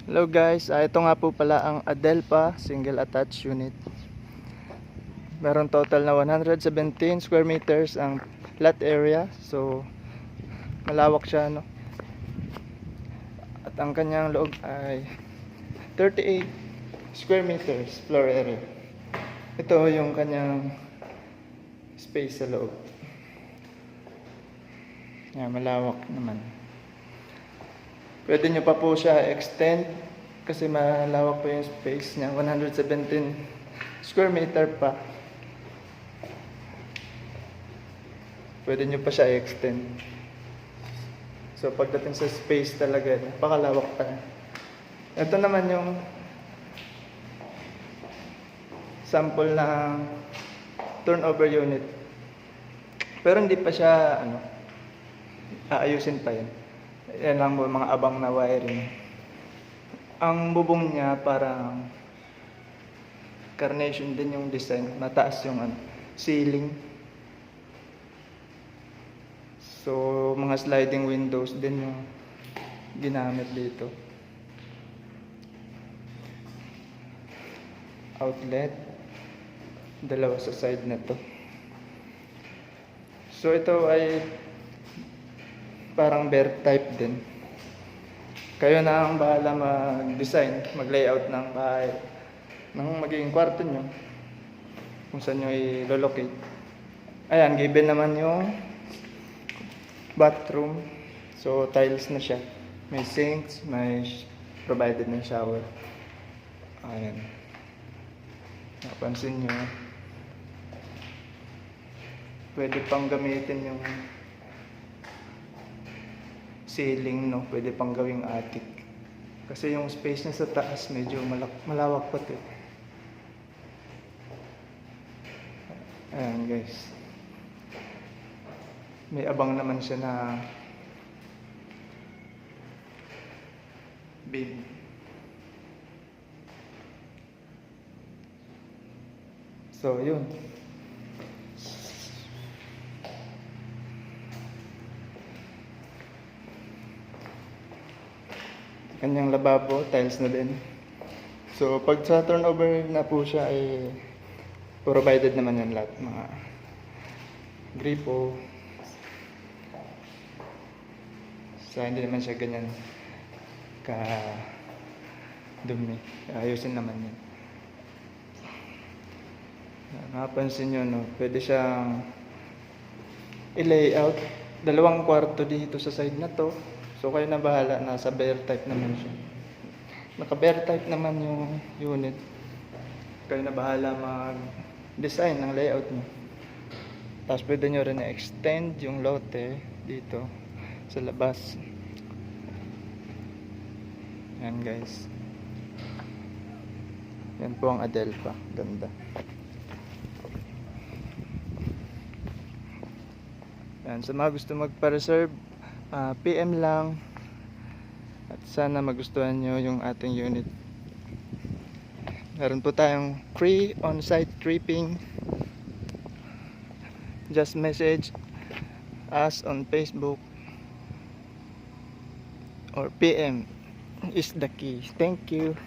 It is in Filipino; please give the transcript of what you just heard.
Hello guys, ito nga po pala ang Adelpa single attached unit. Meron total na 117 square meters ang lot area. So malawak siya, no? At ang kanyang loob ay 38 square meters floor area. Ito yung kanyang space sa loob. Yan, malawak naman. Pwede nyo pa po siya extend kasi malawak po yung space niya. 117 square meter pa. Pwede nyo pa siya extend. So pagdating sa space talaga, napakalawak pa. Ito naman yung sample ng turnover unit. Pero hindi pa siya aayusin pa yan. Yan lang po mga abang na wiring. Ang bubong niya parang carnation din yung design. Mataas yung ceiling. So mga sliding windows din yung ginamit dito. Outlet. Dalawa sa side na to. So ito ay parang bear type din. Kayo na ang bahala mag-design, mag-layout ng bahay, ng magiging kwarto nyo, kung saan nyo i-locate. Ayan, given naman yung bathroom. So tiles na siya. May sinks, may provided na shower. Ayan. Napansin nyo, pwede pang gamitin yung ceiling, no? Pwede pang gawing attic. Kasi yung space niya sa taas medyo malawak pati. Ayan guys. May abang naman siya na beam. So yun. Kanyang lababo, tiles na din. So pag sa turnover na po siya ay provided naman yung lahat, mga gripo. So hindi naman siya ganyan ka dumi. Ayusin naman yun. Napansin nyo, no? Pwede siyang i-layout. Dalawang kwarto dito sa side na to. So kayo na bahala, nasa bear type naman siya. Naka bear type naman yung unit. Kayo na bahala mag-design ng layout mo. Tapos pwede nyo rin na-extend yung lote dito sa labas. Yan guys. Yan po ang Adelpa. Ganda. Yan, sa mga gusto magpa-reserve, PM lang. At sana magustuhan nyo yung ating unit. Meron po tayong free on-site tripping. Just message us on Facebook or PM is the key. Thank you.